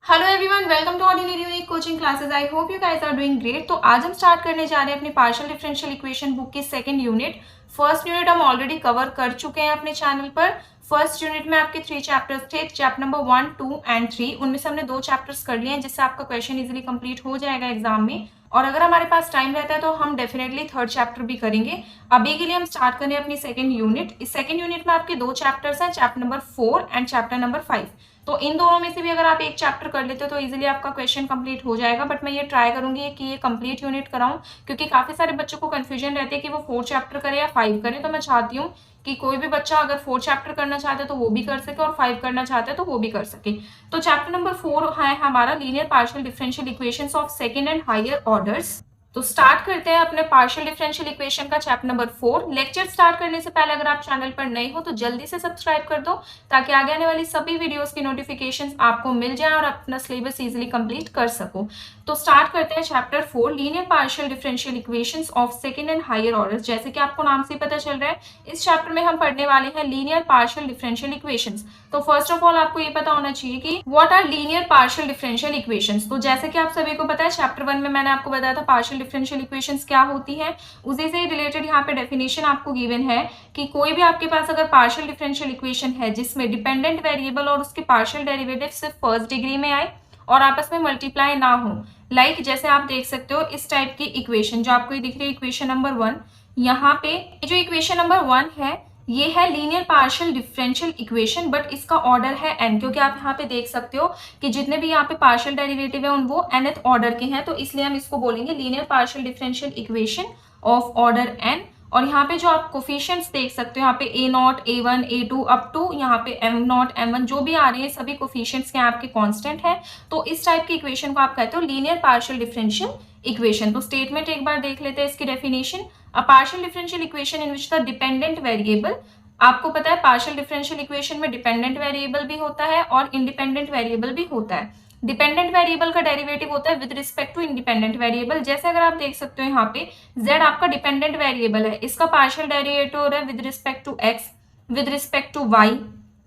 Hello everyone, welcome to ordinary unique coaching classes. I hope you guys are doing great. तो आज हम start करने जा रहे हैं अपनी पार्शियल डिफरेंशियल इक्वेशन बुक की सेकंड यूनिट। फर्स्ट यूनिट हम ऑलरेडी कवर कर चुके हैं अपने चैनल पर। फर्स्ट यूनिट में आपके 3 चैप्टर्स थे, चैप्टर नंबर 1, 2 एंड 3। उनमें से हमने 2 चैप्टर्स कर लिए हैं, जिससे आपका क्वेश्चन इजीली कंप्लीट हो जाएगा एग्जाम में। और अगर हमारे पास टाइम रहता है तो हम डेफिनेटली थर्ड चैप्टर भी करेंगे। अभी के लिए हम स्टार्ट करें अपनी सेकंड यूनिट। इस सेकंड यूनिट में आपके 2 चैप्टर्स हैं, chapter number 4 and chapter number 5। तो इन दोनों में से भी अगर आप एक चैप्टर कर लेते हो तो इजीली आपका क्वेश्चन कंप्लीट हो जाएगा। बट मैं ये ट्राई करूंगी कि ये कंप्लीट यूनिट कराऊं, क्योंकि काफी सारे बच्चों को कंफ्यूजन रहती है कि वो 4 चैप्टर करे या 5 करे। तो मैं चाहती हूँ कि कोई भी बच्चा अगर 4 चैप्टर करना चाहता है तो वो भी कर सके, और 5 करना चाहता है तो वो भी कर सके। तो चैप्टर नंबर 4 है हमारा linear partial differential equations of second and higher orders. तो स्टार्ट करते हैं अपने पार्शियल डिफरेंशियल इक्वेशन का चैप्टर नंबर 4। लेक्चर स्टार्ट करने से पहले अगर आप चैनल पर नए हो तो जल्दी से सब्सक्राइब कर दो, ताकि आगे आने वाली सभी वीडियोस की नोटिफिकेशंस आपको मिल जाए और अपना सिलेबस इजीली कंप्लीट कर सको। तो स्टार्ट करते हैं chapter 4, linear partial differential equations of second and higher orders. जैसे कि आपको नाम से पता चल रहा है, इस चैप्टर में हम पढ़ने वाले हैं लीनियर पार्शियल डिफरेंशियल इक्वेशंस। तो फर्स्ट ऑफ ऑल आपको ये पता होना चाहिए कि what are linear partial differential equations. तो जैसे कि आप सभी को पता है, चैप्टर 1 में मैंने आपको बताया था पार्शियल डिफरेंशियल इक्वेशंस क्या होती है। उसी से रिलेटेड यहाँ पे डेफिनेशन आपको गिवन है कि कोई भी आपके पास अगर पार्शियल डिफरेंशियल इक्वेशन है जिसमें डिपेंडेंट वेरिएबल और उसके पार्शियल डेरिवेटिव सिर्फ फर्स्ट डिग्री में आए और आपस में मल्टीप्लाई ना हो, लाइक जैसे आप देख सकते हो इस टाइप की इक्वेशन जो आपको दिख रही है, इक्वेशन नंबर 1। यहाँ पे जो इक्वेशन नंबर 1 है ये है linear partial differential equation, but इसका ऑर्डर है n, क्योंकि आप यहाँ पे देख सकते हो कि जितने भी यहाँ पे पार्शियल डेरिवेटिव है उन वो nth ऑर्डर के हैं। तो इसलिए हम इसको बोलेंगे linear partial differential equation of order n। और यहाँ पे जो आप कोफिशिएंट्स देख सकते हो, यहाँ पे a0, a1, a2 up to यहाँ पे m0, m1 जो भी आ रहे हैं सभी कोफिशिएंट्स के आपके कांस्टेंट है। तो इस टाइप की इक्वेशन को आप कहते हो लीनियर पार्शियल डिफरेंशियल इक्वेशन। तो स्टेटमेंट एक बार देख लेते हैं इसकी definition. A partial differential equation in which the dependent variable, आपको पता है पार्शियल डिफरेंशियल इक्वेशन में डिपेंडेंट वेरिएबल भी होता है और इंडिपेंडेंट वेरिएबल भी होता है। डिपेंडेंट वेरिएबल का डेरिवेटिव होता है with respect to independent variable. जैसे अगर आप देख सकते हो यहाँ पे z आपका डिपेंडेंट वेरिएबल है, इसका पार्शियल डेरिवेटिव हो रहा है with respect to x, with respect to y।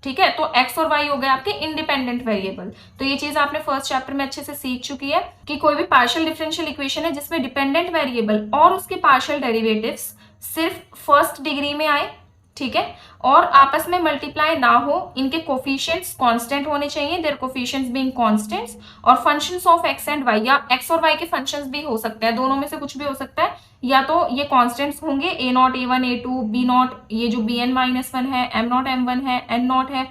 ठीक है, तो x और y हो गए आपके इंडिपेंडेंट वेरिएबल। तो ये चीज आपने फर्स्ट चैप्टर में अच्छे से सीख चुकी है कि कोई भी पार्शियल डिफरेंशियल इक्वेशन है जिसमें डिपेंडेंट वेरिएबल और उसके पार्शियल डेरिवेटिव्स सिर्फ फर्स्ट डिग्री में आए, ठीक है, और आपस में मल्टीप्लाई ना हो, इनके कोफिशिएंट्स कांस्टेंट होने चाहिए, देयर कोफिशिएंट्स बीइंग कांस्टेंट्स, और functions of x and y, या x और y के फंक्शंस भी हो सकते हैं, दोनों में से कुछ भी हो सकता है। या तो ये कांस्टेंट्स होंगे a0, a1, a2, b0, ये जो bn-1 है, m0, m1 है, n0 है,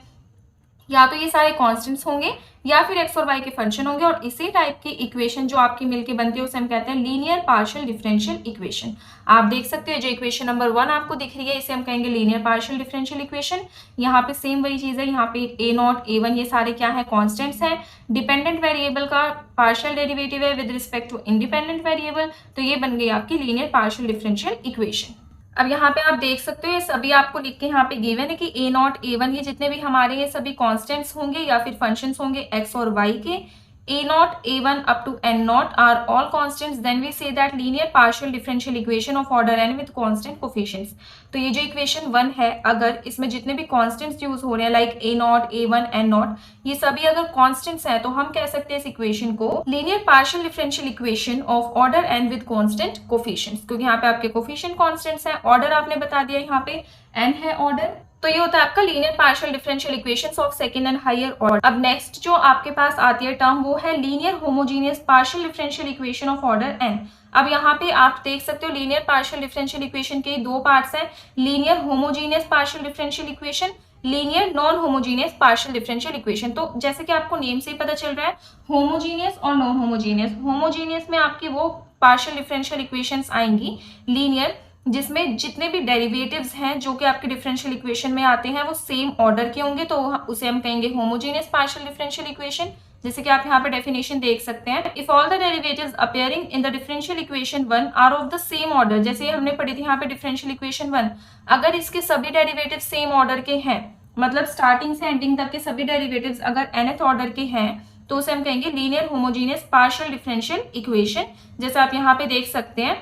या तो ये सारे कांस्टेंट्स होंगे या फिर x और y के फंक्शन होंगे। और इसी टाइप की इक्वेशन जो आपकी मिलके बनती है उसे हम कहते हैं लीनियर पार्शियल डिफरेंशियल इक्वेशन। आप देख सकते हो जो इक्वेशन नंबर 1 आपको दिख रही है इसे हम कहेंगे लीनियर पार्शियल डिफरेंशियल इक्वेशन। यहाँ पे सेम वही चीज है, यहाँ पे a0, a1 ये सारे क्या है, कॉन्स्टेंट्स हैं। डिपेंडेंट वेरिएबल का पार्शियल डेरिवेटिव है with respect to independent variable, तो ये बन गई आपकी लीनियर पार्शियल डिफरेंशियल इक्वेशन। अब यहाँ पे आप देख सकते हो ये सभी आपको लिख के यहाँ पे गिवन है कि a0, a1 ये जितने भी हमारे ये सभी कांस्टेंट्स होंगे या फिर फंक्शंस होंगे x और y के। a0, a1 up to n0 are all constants, then we say that linear partial differential equation of order n with constant coefficients। तो ये जो इक्वेशन 1 है, अगर इसमें जितने भी कांस्टेंट्स यूज हो रहे हैं लाइक a0, a1, n0, ये सभी अगर कांस्टेंट्स हैं तो हम कह सकते हैं इस इक्वेशन को linear partial differential equation of order n with constant coefficients, क्योंकि यहाँ पे आपके कोफिशिएंट कांस्टेंट्स हैं, ऑर्डर आपने बता दिया यहाँ पे n है ऑर्डर। तो ये होता है आपका linear partial differential equations of second and higher order. अब नेक्स्ट जो आपके पास आती है टर्म वो है linear homogeneous partial differential equation of order n। अब यहाँ पे आप देख सकते हो लीनियर पार्शियल डिफरेंशियल इक्वेशन के 2 पार्ट्स हैं, linear homogeneous partial differential equation, linear non homogeneous partial differential equation. तो जैसे कि आपको नेम से ही पता चल रहा है, होमोजेनियस और नॉन होमोजेनियस। होमोजेनियस में आपकी वो पार्शियल डिफरेंशियल इक्वेशंस आएंगी लीनियर, जिसमें जितने भी डेरिवेटिव्स हैं जो कि आपके डिफरेंशियल इक्वेशन में आते हैं वो सेम ऑर्डर के होंगे, तो उसे हम कहेंगे होमोजेनियस पार्शियल डिफरेंशियल इक्वेशन। जैसे कि आप यहाँ पे डेफिनेशन देख सकते हैं, if all the derivatives appearing in the differential equation 1 are of the same order, जैसे हमने पढ़ी थी यहाँ पे डिफरेंशियल इक्वेशन 1, अगर इसके सभी डेरिवेटिव सेम ऑर्डर के हैं, मतलब स्टार्टिंग से एंडिंग तक के सभी डेरिवेटिव्स अगर nth ऑर्डर के हैं, तो उसे हम कहेंगे linear homogeneous partial differential equation. जैसे आप यहाँ पे देख सकते हैं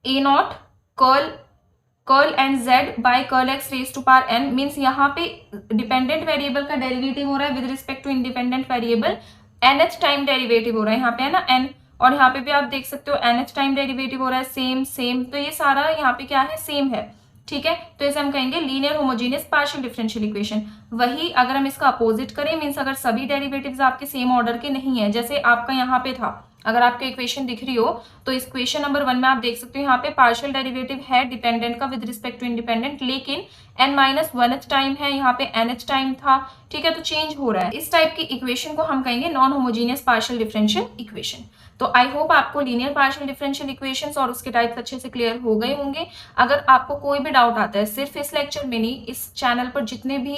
a0 curl curl n z by curl x raise to power n, means यहाँ पे डिपेंडेंट वेरिएबल का डेरिवेटिव हो रहा है with respect to independent variable, nth time derivative हो रहा है यहाँ पे, है ना n, और यहाँ पे भी आप देख सकते हो nth टाइम डेरिवेटिव हो रहा है, सेम सेम, तो ये सारा यहाँ पे क्या है, सेम है, ठीक है। तो इसे हम कहेंगे linear homogeneous partial differential equation. वही अगर हम इसका अपोजिट करें, मीन्स अगर सभी डेरिवेटिव्स आपके सेम ऑर्डर के नहीं है, जैसे आपका यहाँ पे था, अगर आपको इक्वेशन दिख रही हो तो इस इक्वेशन नंबर 1 में आप देख सकते हो यहाँ पे पार्शियल डेरिवेटिव है डिपेंडेंट का विद रिस्पेक्ट टू इंडिपेंडेंट, लेकिन n-1th टाइम है, यहाँ पे nth टाइम था, ठीक है, तो चेंज हो रहा है। इस टाइप की इक्वेशन को हम कहेंगे non homogeneous partial differential equation. तो आई होप आपको लीनियर पार्शियल डिफरेंशियल इक्वेशंस और उसके टाइप्स अच्छे से क्लियर हो गए होंगे। अगर आपको कोई भी डाउट आता है, सिर्फ इस लेक्चर में नहीं, इस चैनल पर जितने भी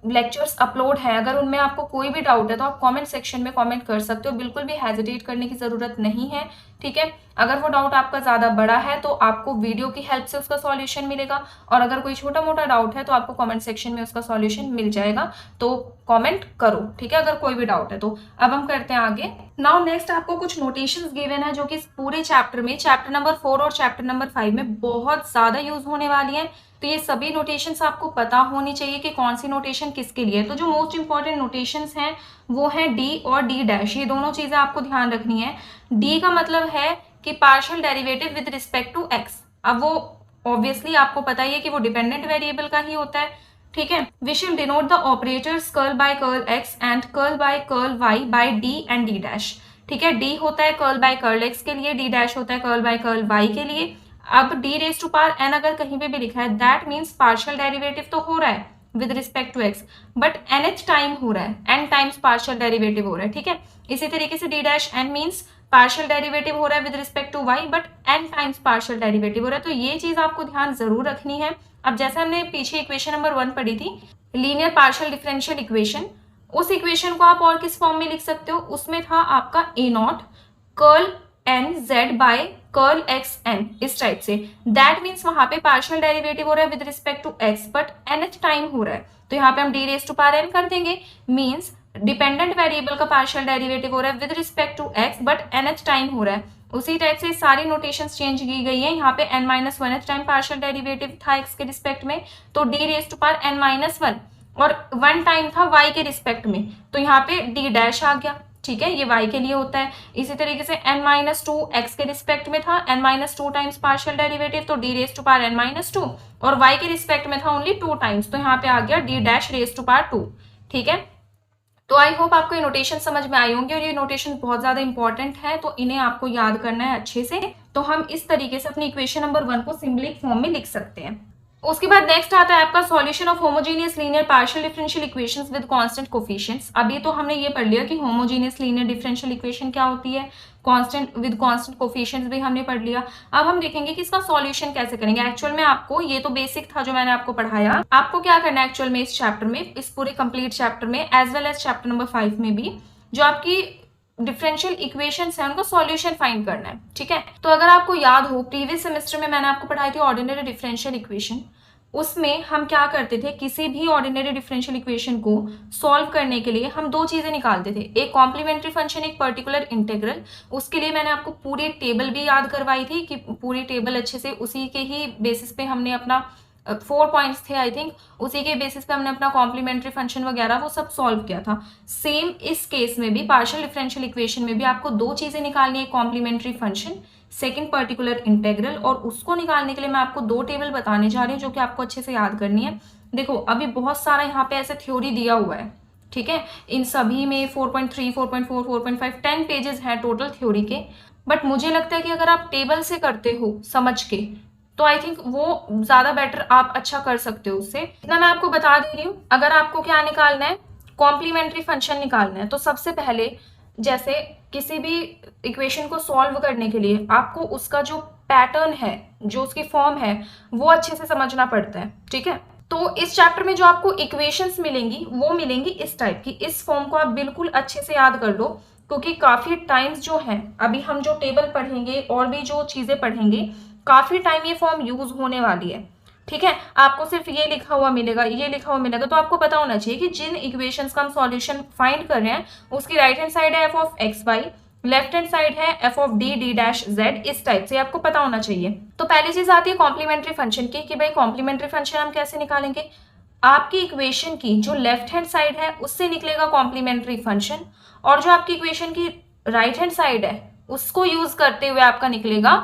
लेक्चर्स अपलोड है, अगर उनमें आपको कोई भी डाउट है तो आप कमेंट सेक्शन में कमेंट कर सकते हो, बिल्कुल भी हेजिटेट करने की जरूरत नहीं है, ठीक है। अगर वो डाउट आपका ज्यादा बड़ा है तो आपको वीडियो की हेल्प से उसका सॉल्यूशन मिलेगा, और अगर कोई छोटा मोटा डाउट है तो आपको कमेंट सेक्शन में उसका सॉल्यूशन मिल जाएगा, तो कमेंट करो, ठीक है, अगर कोई भी डाउट है तो। अब हम करते हैं आगे। नाउ नेक्स्ट आपको कुछ नोटेशंस गिवन है जो कि इस पूरे चैप्टर में, चैप्टर नंबर 4 और चैप्टर नंबर 5 में बहुत ज्यादा यूज होने वाली है। तो ये सभी नोटेशंस आपको पता होनी चाहिए कि कौन सी नोटेशन किसके लिए है। तो जो मोस्ट इंपॉर्टेंट नोटेशंस हैं वो है डी और डी डैश, ये दोनों चीजें आपको ध्यान रखनी है। डी का मतलब है कि partial derivative with respect to x. अब वो ऑब्वियसली आपको पता ही है कि वो डिपेंडेंट वेरिएबल का ही होता है, ठीक है। We shall denote the operators curl by curl x and curl by curl y by d and d dash, ठीक है। डी होता है कर्ल बाय कर्ल एक्स के लिए, डी डैश होता है कर्ल बाय कर्ल वाई के लिए। अब d raise to power n अगर कहीं पे भी लिखा है, दैट मीन्स पार्शियल डेरिवेटिव तो हो रहा है with respect to x, but nth time हो रहा है, n टाइम्स पार्शियल डेरिवेटिव हो रहा है, ठीक है। इसी तरीके से d dash n means partial derivative हो रहा है with respect to y, but n times partial derivative हो रहा है। तो ये चीज आपको ध्यान जरूर रखनी है। अब जैसे हमने पीछे इक्वेशन नंबर 1 पढ़ी थी, लीनियर पार्शियल डिफरेंशियल इक्वेशन, उस इक्वेशन को आप और किस फॉर्म में लिख सकते हो, उसमें था आपका a not curl n z by curl x n, इस टाइप से। दैट मीन्स वहां पे पार्शियल डेरिवेटिव हो रहा है with respect to x, but nth time हो रहा है, तो यहाँ पे हम D raise to power n कर देंगे, मीन्स डिपेंडेंट वेरिएबल का पार्शियल डेरिवेटिव हो रहा है with respect to x, but nth time हो रहा है। उसी टाइप से सारी नोटेशंस चेंज की गई है। यहाँ पे n-1th टाइम पार्शियल डेरिवेटिव था एक्स के रिस्पेक्ट में, तो D raise to power n-1, और 1 टाइम था वाई के रिस्पेक्ट में, तो यहाँ पे डी डैश आ गया, ठीक है, ये y के लिए होता है। इसी तरीके से n-2 x के रिस्पेक्ट में था, n-2 टाइम्स पार्शियल डेरिवेटिव, तो d raise to power n-2, और y के रिस्पेक्ट में था ओनली 2 टाइम्स, तो यहाँ पे आ गया d dash raise to power 2, ठीक है। तो आई होप आपको ये नोटेशन समझ में आई होंगे, और ये नोटेशन बहुत ज्यादा इंपॉर्टेंट है, तो इन्हें आपको याद करना है अच्छे से। तो हम इस तरीके से अपनी इक्वेशन नंबर 1 को सिंबलिक फॉर्म में लिख सकते हैं। उसके बाद नेक्स्ट आता है आपका solution of homogeneous linear partial differential equations with constant coefficients. अभी तो हमने ये पढ़ लिया कि होमोजेनियस लीनियर डिफरेंशियल इक्वेशन क्या होती है, कांस्टेंट विद कांस्टेंट कोफिशिएंट्स भी हमने पढ़ लिया। अब हम देखेंगे कि इसका सॉल्यूशन कैसे करेंगे। एक्चुअल में आपको ये तो बेसिक था जो मैंने आपको पढ़ाया, आपको क्या करना है एक्चुअल में इस चैप्टर में, इस पूरे कंप्लीट चैप्टर में as well as chapter number 5 में भी, जो आपकी डिफरेंशियल इक्वेशंस है उनका सॉल्यूशन फाइंड करना है, ठीक है। तो अगर आपको याद हो, प्रीवियस सेमेस्टर में मैंने आपको पढ़ाई थी ऑर्डिनरी डिफरेंशियल इक्वेशन। उसमें हम क्या करते थे, किसी भी ऑर्डिनरी डिफरेंशियल इक्वेशन को सॉल्व करने के लिए हम 2 चीजें निकालते थे, एक कॉम्प्लीमेंट्री फंक्शन, एक पर्टिकुलर इंटीग्रल। उसके लिए मैंने आपको पूरी टेबल भी याद करवाई थी कि पूरी टेबल अच्छे से, उसी के ही बेसिस पे हमने अपना 4 पॉइंट्स थे आई थिंक, उसी के बेसिस पे हमने अपना कॉम्प्लीमेंट्री फंक्शन वगैरह वो सब सॉल्व किया था। सेम इस केस में भी पार्शियल डिफरेंशियल इक्वेशन में भी आपको 2 चीजें निकालनी है, complementary function, second particular integral, और उसको निकालने के लिए मैं आपको 2 टेबल बताने जा रही हूँ जो कि आपको अच्छे से याद करनी है। देखो अभी बहुत सारा यहाँ पे ऐसे थ्योरी दिया हुआ है, ठीक है, इन सभी में 4.3, 4.4, 4.5, 10 पेजेस हैं टोटल थ्योरी के, बट मुझे लगता है कि अगर आप टेबल से करते हो समझ के, तो आई थिंक वो ज्यादा बेटर आप अच्छा कर सकते हो उससे। इतना मैं आपको बता दे रही हूँ। अगर आपको क्या निकालना है, कॉम्प्लीमेंट्री फंक्शन निकालना है, तो सबसे पहले जैसे किसी भी इक्वेशन को सॉल्व करने के लिए आपको उसका जो पैटर्न है, जो उसकी फॉर्म है, वो अच्छे से समझना पड़ता है, ठीक है। तो इस चैप्टर में जो आपको इक्वेशंस मिलेंगी वो मिलेंगी इस टाइप की। इस फॉर्म को आप बिल्कुल अच्छे से याद कर लो, क्योंकि काफी टाइम्स जो है, अभी हम जो टेबल पढ़ेंगे और भी जो चीजें पढ़ेंगे, काफी टाइम ये फॉर्म यूज होने वाली है, ठीक है। आपको सिर्फ ये लिखा हुआ मिलेगा, ये लिखा हुआ मिलेगा, तो आपको पता होना चाहिए कि जिन इक्वेशंस का हम सॉल्यूशन फाइंड कर रहे हैं उसकी राइट हैंड साइड है f of x y, left hand side है F of D D dash z, इस टाइप से आपको पता होना चाहिए। तो पहली चीज आती है कॉम्प्लीमेंट्री फंक्शन की, कि भाई कॉम्प्लीमेंट्री फंक्शन हम कैसे निकालेंगे। आपकी इक्वेशन की जो लेफ्ट हैंड साइड है उससे निकलेगा कॉम्प्लीमेंट्री फंक्शन, और जो आपकी इक्वेशन की राइट हैंड साइड है उसको यूज करते हुए आपका निकलेगा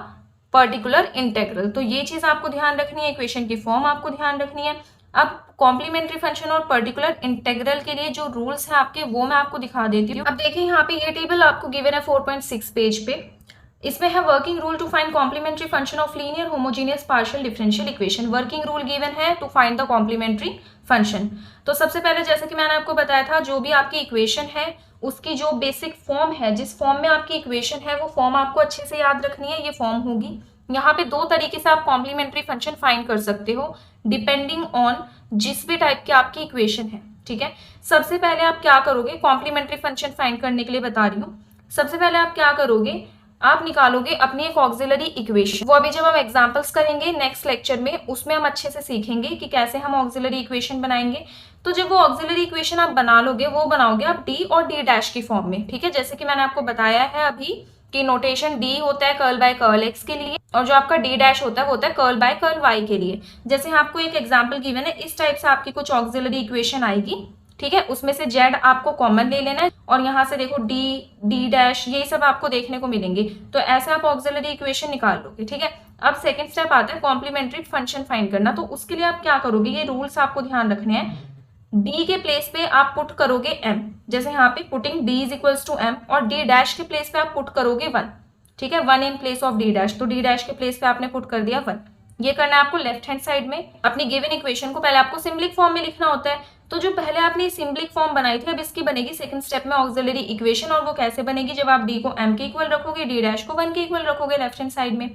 पर्टिकुलर इंटेग्रल। तो ये चीज आपको ध्यान रखनी है, इक्वेशन की फॉर्म आपको ध्यान रखनी है। अब कॉम्प्लीमेंट्री फंक्शन और पर्टिकुलर इंटेग्रल के लिए जो रूल्स है आपके वो मैं आपको दिखा देती हूँ। अब देखिए यहाँ पे ये टेबल आपको गिवन है 4.6 पेज पे। इसमें है working rule to find complementary function of linear homogeneous partial differential equation. Working rule given है to find the complementary function. तो सबसे पहले जैसे कि मैंने आपको बताया था, जो भी आपकी इक्वेशन है उसकी जो बेसिक फॉर्म है, जिस फॉर्म में आपकी इक्वेशन है वो फॉर्म आपको अच्छे से याद रखनी है। ये फॉर्म होगी। यहाँ पे दो तरीके से आप कॉम्प्लीमेंट्री फंक्शन फाइंड कर सकते हो डिपेंडिंग ऑन जिस भी टाइप की आपकी इक्वेशन है। ठीक है, सबसे पहले आप क्या करोगे, कॉम्प्लीमेंट्री फंक्शन फाइंड करने के लिए बता रही हूँ। सबसे पहले आप क्या करोगे, आप निकालोगे अपनी एक ऑक्सिलरी इक्वेशन। वो अभी जब हम एग्जांपल्स करेंगे नेक्स्ट लेक्चर में, उसमें हम अच्छे से सीखेंगे कि कैसे हम ऑक्सिलरी इक्वेशन बनाएंगे। तो जब वो ऑक्सिलरी इक्वेशन आप बना लोगे, वो बनाओगे आप डी और डी डैश की फॉर्म में। ठीक है, जैसे कि मैंने आपको बताया है अभी कि नोटेशन डी होता है कर्ल बाय कर्ल एक्स के लिए, और जो आपका डी डैश होता है वो होता है कर्ल बाय कर्ल वाई के लिए। जैसे आपको एक एग्जाम्पल गिवन है, इस टाइप से आपकी कुछ ऑक्सिलरी इक्वेशन आएगी। ठीक है, उसमें से जेड आपको कॉमन ले लेना है, और यहाँ से देखो डी डी डैश ये सब आपको देखने को मिलेंगे। तो ऐसे आप ऑक्सिलरी इक्वेशन निकाल लोगे। ठीक है, अब सेकंड स्टेप आता है कॉम्प्लीमेंट्री फंक्शन फाइंड करना। तो उसके लिए आप क्या करोगे, ये रूल्स आपको ध्यान रखने हैं। डी के प्लेस पे आप पुट करोगे एम, जैसे यहाँ पे putting d is equals to m, और डी डैश के प्लेस पे आप पुट करोगे 1। ठीक है, 1 in place of d dash, तो डी डैश के प्लेस पे आपने पुट कर दिया 1। ये करना है आपको लेफ्ट हैंड साइड में। अपनी गिवन इक्वेशन को पहले आपको सिंबलिक फॉर्म में लिखना होता है। तो जो पहले आपने सिंबलिक फॉर्म बनाई थी, अब इसकी बनेगी सेकंड स्टेप में ऑक्सिलरी इक्वेशन, और वो कैसे बनेगी, जब आप डी को एम के इक्वल रखोगे, डी डैश को 1 के इक्वल रखोगे लेफ्ट हैंड साइड में।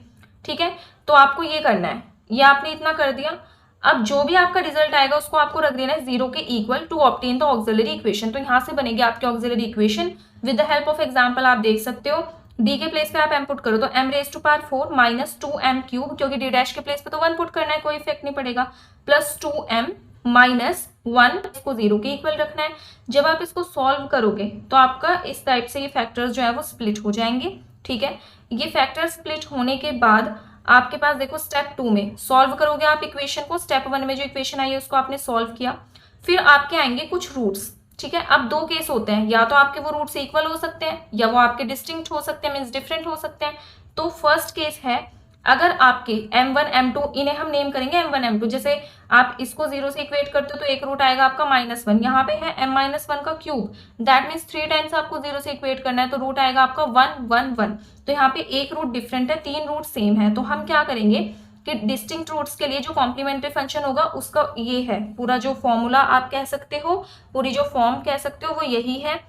ठीक है, तो आपको ये करना है, ये आपने इतना कर दिया। अब जो भी आपका रिजल्ट आएगा उसको आपको रख देना है 0 के equal to obtain the auxiliary equation. तो यहाँ से बनेगी आपकी auxiliary equation with the help of example. आप देख सकते हो डी के प्लेस पे आप एम पुट करो तो m raise to power 4 minus 2m cube, क्योंकि डी डैश के प्लेस पे तो 1 पुट करना है, कोई इफेक्ट नहीं पड़ेगा, प्लस 2m माइनस 1, इसको 0 के इक्वल रखना है। जब आप इसको सॉल्व करोगे तो आपका इस टाइप से ये फैक्टर्स जो है वो स्प्लिट हो जाएंगे। ठीक है, ये फैक्टर स्प्लिट होने के बाद आपके पास देखो स्टेप 2 में सॉल्व करोगे आप इक्वेशन को। स्टेप 1 में जो इक्वेशन आई है उसको आपने सॉल्व किया, फिर आपके आएंगे कुछ रूट्स। ठीक है, अब दो केस होते हैं, या तो आपके वो रूट्स इक्वल हो सकते हैं या वो आपके डिस्टिंक्ट हो सकते हैं, मीन्स डिफरेंट हो सकते हैं। तो फर्स्ट केस है अगर आपके m1 m2, इन्हें हम नेम करेंगे m1 m2, जैसे आप इसको 0 से इक्वेट करते हो तो एक रूट आएगा आपका -1, यहाँ पे है m-1 का क्यूब, दैट मीन्स 3 टाइम्स आपको 0 से इक्वेट करना है, तो रूट आएगा आपका 1 1 1। तो यहाँ पे एक रूट डिफरेंट है, 3 रूट सेम है। तो हम क्या करेंगे कि डिस्टिंक्ट रूट्स के लिए जो कॉम्प्लीमेंट्री फंक्शन होगा उसका ये है पूरा जो फॉर्मूला आप कह सकते हो, पूरी जो फॉर्म कह सकते हो वो यही है।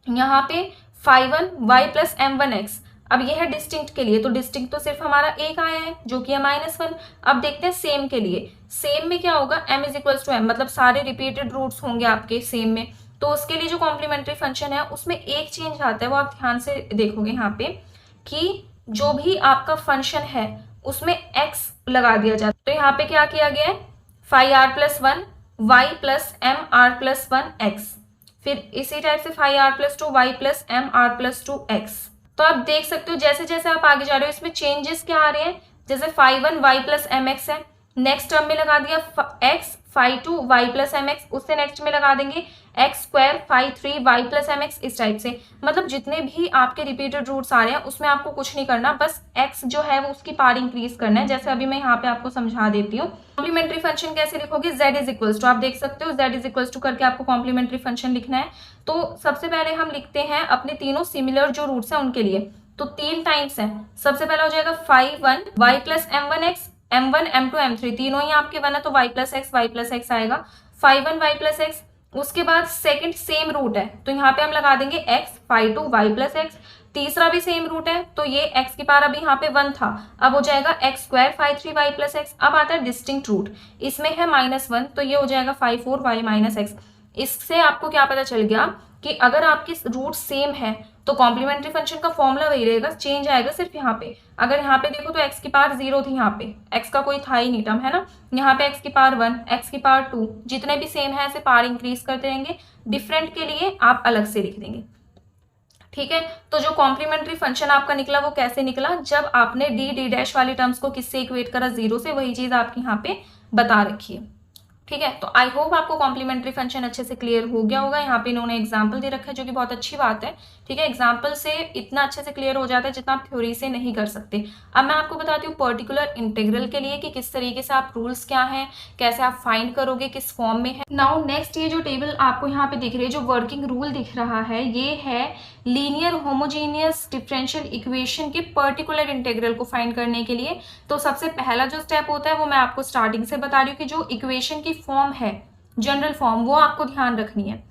यहाँ पे phi1 y प्लस m1x। अब यह है डिस्टिंक्ट के लिए, तो डिस्टिंक्ट तो सिर्फ हमारा एक आया है जो कि है -1। अब देखते हैं सेम के लिए। सेम में क्या होगा, m is equals to m, मतलब सारे रिपीटेड रूट्स होंगे आपके सेम में। तो उसके लिए जो कॉम्प्लीमेंट्री फंक्शन है उसमें एक चेंज आता है, वो आप ध्यान से देखोगे यहाँ पे कि जो भी आपका फंक्शन है उसमें x लगा दिया जाता है। तो यहाँ पे क्या किया गया है, phi r plus 1 y plus m r plus 1 x, फिर इसी टाइप से phi r plus 2 y plus m r plus 2 x। तो आप देख सकते हो जैसे जैसे आप आगे जा रहे हो इसमें चेंजेस क्या आ रहे हैं, जैसे phi1 y प्लस mx है, नेक्स्ट टर्म में लगा दिया x, phi2 y plus mx, उससे नेक्स्ट में लगा देंगे x square phi3 y plus mx, इस टाइप से। मतलब जितने भी आपके रिपीटेड रूट्स आ रहे हैं उसमें आपको कुछ नहीं करना, बस x जो है वो उसकी पावर इंक्रीज करना है। जैसे अभी मैं यहाँ पे आपको समझा देती हूँ। कॉम्प्लीमेंट्री फंक्शन कैसे लिखोगे, z इज इक्वल्स टू, आप देख सकते हो z इज इक्वल्स टू करके आपको कॉम्प्लीमेंट्री फंक्शन लिखना है। तो सबसे पहले हम लिखते हैं अपने तीनों सिमिलर जो रूट्स हैं उनके लिए, तो 3 टाइम्स है। सबसे पहला हो जाएगा phi1 y plus m1x, m1 m2 m3 तीनों ही आपके 1 है तो y प्लस x आएगा, phi1 y प्लस x। उसके बाद सेकंड सेम रूट है तो यहाँ पे हम लगा देंगे x, phi2 y plus x। तीसरा भी सेम रूट है तो ये x की पावर अभी यहाँ पे 1 था, अब हो जाएगा x square phi3 y plus x। अब आता है डिस्टिंक्ट रूट, इसमें है -1 तो ये हो जाएगा phi4 y माइनस x। इससे आपको क्या पता चल गया कि अगर आपके रूट सेम है तो कॉम्प्लीमेंट्री फंक्शन का फॉर्मूला वही रहेगा, चेंज आएगा सिर्फ यहाँ पे। अगर यहाँ पे देखो तो x की पावर 0 थी, यहाँ पे x का कोई था ही नहीं टर्म, है ना। यहाँ पे x की पावर 1, x की पावर 2, जितने भी सेम है ऐसे पावर इंक्रीज करते रहेंगे, डिफरेंट के लिए आप अलग से लिख देंगे। ठीक है। तो जो कॉम्प्लीमेंट्री फंक्शन आपका निकला वो कैसे निकला, जब आपने डी डी डैश वाली टर्म्स को किससे इक्वेट करा, 0 से, वही चीज आपकी यहाँ पे बता रखी है। ठीक है, तो आई होप आपको कॉम्प्लीमेंट्री फंक्शन अच्छे से क्लियर हो गया होगा। यहाँ पे इन्होंने एग्जाम्पल दे रखा है जो कि बहुत अच्छी बात है। ठीक है, एग्जाम्पल से इतना अच्छे से क्लियर हो जाता है जितना आप थ्योरी से नहीं कर सकते। अब मैं आपको बताती हूँ पर्टिकुलर इंटीग्रल के लिए कि किस तरीके से आप रूल्स क्या हैं, कैसे आप फाइंड करोगे, किस फॉर्म में है। नाउ नेक्स्ट, ये जो टेबल आपको यहाँ पे दिख रही है, जो वर्किंग रूल दिख रहा है, ये है लीनियर होमोजीनियस डिफरेंशियल इक्वेशन के पर्टिकुलर इंटीग्रल को फाइंड करने के लिए। तो सबसे पहला जो स्टेप होता है वो मैं आपको स्टार्टिंग से बता रही हूँ कि जो इक्वेशन की फॉर्म है, जनरल फॉर्म, वो आपको ध्यान रखनी है।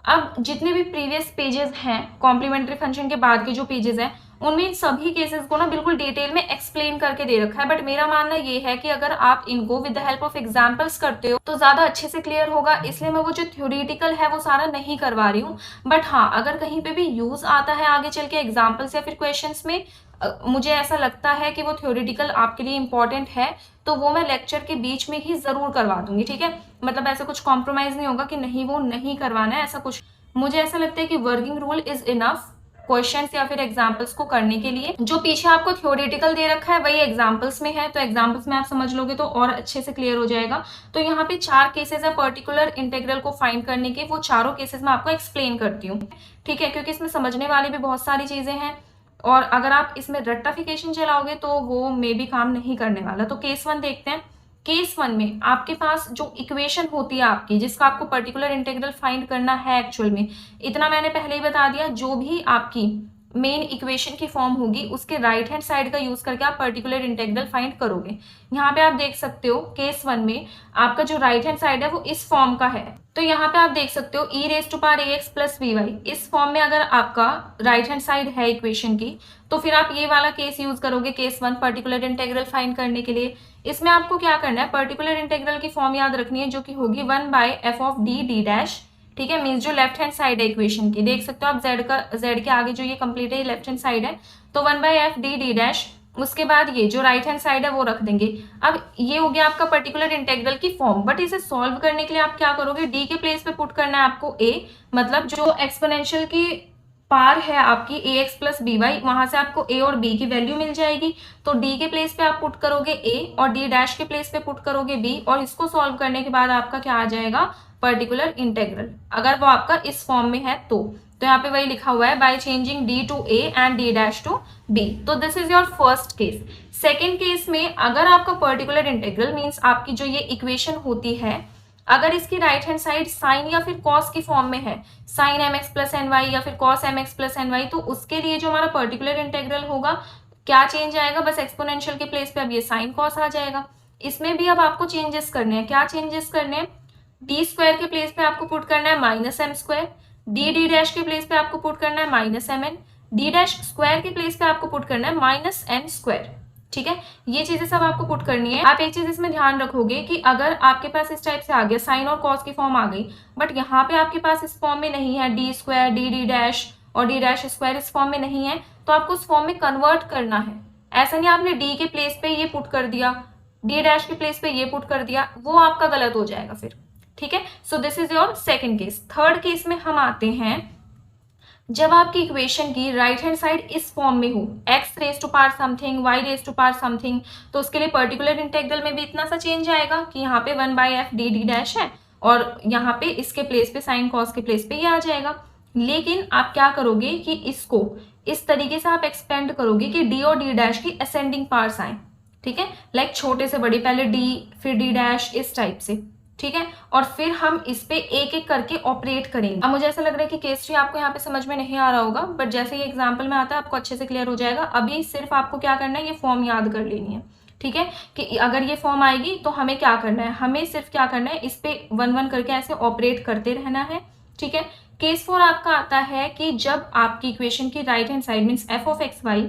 अब जितने भी प्रीवियस पेजेस हैं कॉम्प्लीमेंट्री फंक्शन के बाद के जो पेजेस हैं, उनमें इन सभी केसेस को ना बिल्कुल डिटेल में एक्सप्लेन करके दे रखा है। बट मेरा मानना ये है कि अगर आप इनको with the help of examples करते हो तो ज्यादा अच्छे से क्लियर होगा, इसलिए मैं वो जो थ्योरेटिकल है वो सारा नहीं करवा रही हूँ। बट हाँ, अगर कहीं पे भी यूज आता है आगे चल के एग्जाम्पल्स या फिर क्वेश्चंस में, मुझे ऐसा लगता है कि वो थ्योरेटिकल आपके लिए इंपॉर्टेंट है, तो वो मैं लेक्चर के बीच में ही जरूर करवा दूंगी। ठीक है, मतलब ऐसा कुछ कॉम्प्रोमाइज नहीं होगा कि नहीं वो नहीं करवाना है, ऐसा कुछ। मुझे ऐसा लगता है कि working rule is enough questions या फिर एग्जाम्पल्स को करने के लिए। जो पीछे आपको थ्योरेटिकल दे रखा है वही एग्जाम्पल्स में है, तो एग्जाम्पल्स में आप समझ लोगे तो और अच्छे से क्लियर हो जाएगा। तो यहाँ पे 4 केसेस है पर्टिकुलर इंटीग्रल को फाइंड करने के, वो चारों केसेस मैं आपको एक्सप्लेन करती हूँ। ठीक है, क्योंकि इसमें समझने वाली भी बहुत सारी चीजें हैं और अगर आप इसमें रट्टाफिकेशन चलाओगे तो वो मे भी काम नहीं करने वाला। तो केस 1 देखते हैं। केस 1 में आपके पास जो इक्वेशन होती है आपकी, जिसका आपको पर्टिकुलर इंटीग्रल फाइंड करना है एक्चुअल में, इतना मैंने पहले ही बता दिया, जो भी आपकी मेन इक्वेशन की फॉर्म होगी उसके राइट हैंड साइड का यूज करके आप पर्टिकुलर इंटीग्रल फाइंड करोगे। यहाँ पे आप देख सकते हो केस 1 में आपका जो राइट हैंड साइड है वो इस फॉर्म का है। तो यहाँ पे आप देख सकते हो e⁻⁴ प्लस vy, इस फॉर्म में अगर आपका राइट हैंड साइड है इक्वेशन की, तो फिर आप ये वाला केस यूज करोगे, केस 1, पर्टिकुलर इंटीग्रल फाइंड करने के लिए। इसमें आपको क्या करना है, पर्टिकुलर इंटीग्रल की फॉर्म याद रखनी है जो कि होगी 1/f of D D dash. ठीक है, मीन्स जो लेफ्ट हैंड साइड है इक्वेशन की, देख सकते हो आप z के आगे जो ये कंप्लीट है लेफ्ट हैंड साइड है, तो 1/f डी डी डैश। उसके बाद ये जो राइट हैंड साइड है वो रख देंगे। अब ये हो गया आपका पर्टिकुलर इंटीग्रल की फॉर्म। बट इसे सॉल्व करने के लिए आप क्या करोगे, डी के प्लेस पे पुट करना है आपको a, मतलब जो एक्सपोनेंशियल की पार है आपकी ax प्लस by, वहां से आपको a और b की वैल्यू मिल जाएगी। तो d के प्लेस पे आप पुट करोगे a और d डैश के प्लेस पे पुट करोगे b, और इसको सॉल्व करने के बाद आपका क्या आ जाएगा, पर्टिकुलर इंटीग्रल, अगर वो आपका इस फॉर्म में है तो यहाँ पे वही लिखा हुआ है, by changing d to a and d dash to b। तो this is your first case. Second case में अगर आपका पर्टिकुलर इंटीग्रल मीन्स आपकी जो ये इक्वेशन होती है, अगर इसकी राइट हैंड साइड साइन या फिर कॉस की फॉर्म में है, साइन mx प्लस ny या फिर कॉस mx प्लस ny, तो उसके लिए जो हमारा पर्टिकुलर इंटीग्रल होगा क्या चेंज आएगा, बस एक्सपोनेंशियल के प्लेस पे अब ये साइन कॉस आ जाएगा। इसमें भी अब आपको चेंजेस करने हैं। क्या चेंजेस करने हैं, डी स्क्वायर के प्लेस पे आपको पुट करना है -m², डी डी डैश के प्लेस पे आपको पुट करना है -mn, डी डैश स्क्वायर के प्लेस पे आपको पुट करना है -n²। ठीक है, ये चीजें सब आपको पुट करनी है। आप एक चीज इसमें ध्यान रखोगे कि अगर आपके पास इस टाइप से आ गया, साइन और कॉस की फॉर्म आ गई, बट यहाँ पे आपके पास इस फॉर्म में नहीं है, D square D D dash और डी डैश स्क्वायर इस फॉर्म में नहीं है, तो आपको उस फॉर्म में कन्वर्ट करना है। ऐसा नहीं आपने डी के प्लेस पे ये पुट कर दिया, डी डैश के प्लेस पे ये पुट कर दिया, वो आपका गलत हो जाएगा फिर। ठीक है, so this is your second case. Third case में हम आते हैं, जब आपकी इक्वेशन की राइट हैंड साइड इस फॉर्म में हो, x raise to power something, y raise to power something, तो उसके लिए पर्टिकुलर इंटीग्रल में भी इतना सा चेंज आएगा कि यहाँ पे 1/f डी डी डैश है और यहाँ पे इसके प्लेस पे साइन कॉस के प्लेस पे ये आ जाएगा। लेकिन आप क्या करोगे कि इसको इस तरीके से आप एक्सपेंड करोगे कि d और d डैश की असेंडिंग पार्ट्स आए। ठीक है, लाइक छोटे से बड़ी, पहले d फिर d डैश, इस टाइप से। ठीक है, और फिर हम इस पे एक एक करके ऑपरेट करेंगे। अब मुझे ऐसा लग रहा है कि केस 3 आपको यहाँ पे समझ में नहीं आ रहा होगा, बट जैसे ये एग्जाम्पल में आता है आपको अच्छे से क्लियर हो जाएगा। अभी सिर्फ आपको क्या करना है, ये फॉर्म याद कर लेनी है। ठीक है, कि अगर ये फॉर्म आएगी तो हमें क्या करना है, हमें सिर्फ क्या करना है, इस पे 1-1 करके ऐसे ऑपरेट करते रहना है। ठीक है, केस 4 आपका आता है कि जब आपकी इक्वेशन की right hand side means f of x y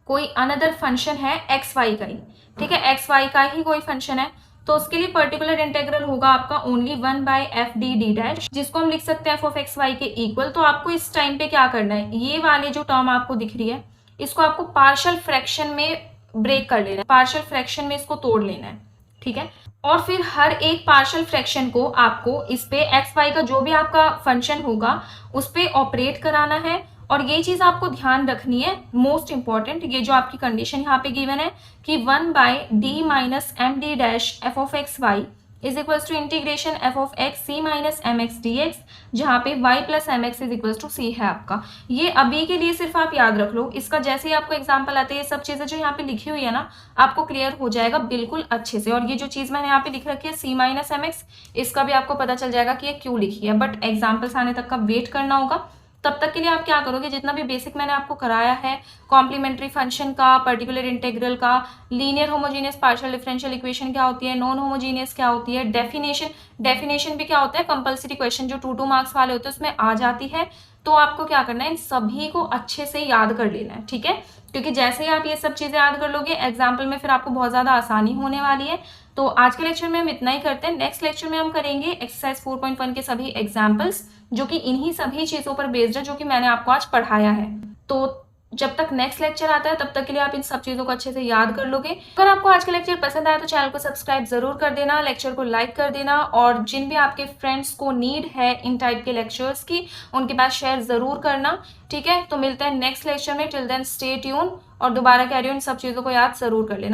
कोई अनदर फंक्शन है एक्स वाई का ही, ठीक है, एक्स वाई का ही कोई फंक्शन है, तो उसके लिए पर्टिकुलर इंटीग्रल होगा आपका only 1/f D D dash, जिसको हम लिख सकते हैं f ऑफ एक्स वाई के इक्वल। तो आपको इस टाइम पे क्या करना है, ये वाले जो टर्म आपको दिख रही है इसको आपको पार्शियल फ्रैक्शन में ब्रेक कर लेना है, पार्शियल फ्रैक्शन में इसको तोड़ लेना है। ठीक है, और फिर हर एक पार्शियल फ्रैक्शन को आपको इस पे एक्स वाई का जो भी आपका फंक्शन होगा उस पे ऑपरेट कराना है और ये चीज़ आपको ध्यान रखनी है, मोस्ट इंपॉर्टेंट, ये जो आपकी कंडीशन यहाँ पे गिवन है कि 1/d minus m D dash f of x y is equals to integration f of x c minus m x d x, जहाँ पे y plus m x is equals to c है आपका। ये अभी के लिए सिर्फ आप याद रख लो, इसका जैसे ही आपको एग्जाम्पल आते हैं ये सब चीज़ें जो यहाँ पे लिखी हुई है ना आपको क्लियर हो जाएगा बिल्कुल अच्छे से। और ये जो चीज़ मैंने यहाँ पे लिख रखी है सी माइनस एम एक्स, इसका भी आपको पता चल जाएगा कि ये क्यों लिखी है, बट एग्जाम्पल्स आने तक का वेट करना होगा। तब तक के लिए आप क्या करोगे, जितना भी बेसिक मैंने आपको कराया है कॉम्प्लीमेंट्री फंक्शन का, पर्टिकुलर इंटीग्रल का, linear homogeneous partial differential equation क्या होती है, नॉन होमोजीनियस क्या होती है, डेफिनेशन भी क्या होता है, कंपल्सरी क्वेश्चन जो 2 मार्क्स वाले होते हैं उसमें आ जाती है। तो आपको क्या करना है, इन सभी को अच्छे से याद कर लेना है, ठीक है, क्योंकि जैसे ही आप ये सब चीज़ें याद कर लोगे एग्जाम्पल में फिर आपको बहुत ज़्यादा आसानी होने वाली है। तो आज के लेक्चर में हम इतना ही करते हैं। नेक्स्ट लेक्चर में हम करेंगे एक्सरसाइज 4.1 के सभी एग्जाम्पल्स जो कि इन्हीं सभी चीज़ों पर बेस्ड है जो कि मैंने आपको आज पढ़ाया है। तो जब तक नेक्स्ट लेक्चर आता है तब तक के लिए आप इन सब चीज़ों को अच्छे से याद कर लोगे। अगर आपको आज का लेक्चर पसंद आया तो चैनल को सब्सक्राइब जरूर कर देना, लेक्चर को लाइक कर देना, और जिन भी आपके फ्रेंड्स को नीड है इन टाइप के लेक्चर्स की उनके पास शेयर जरूर करना, ठीक है। तो मिलते हैं नेक्स्ट लेक्चर में, टिल देन स्टे ट्यून, और दोबारा कह रही हूँ इन सब चीज़ों को याद जरूर कर लेना।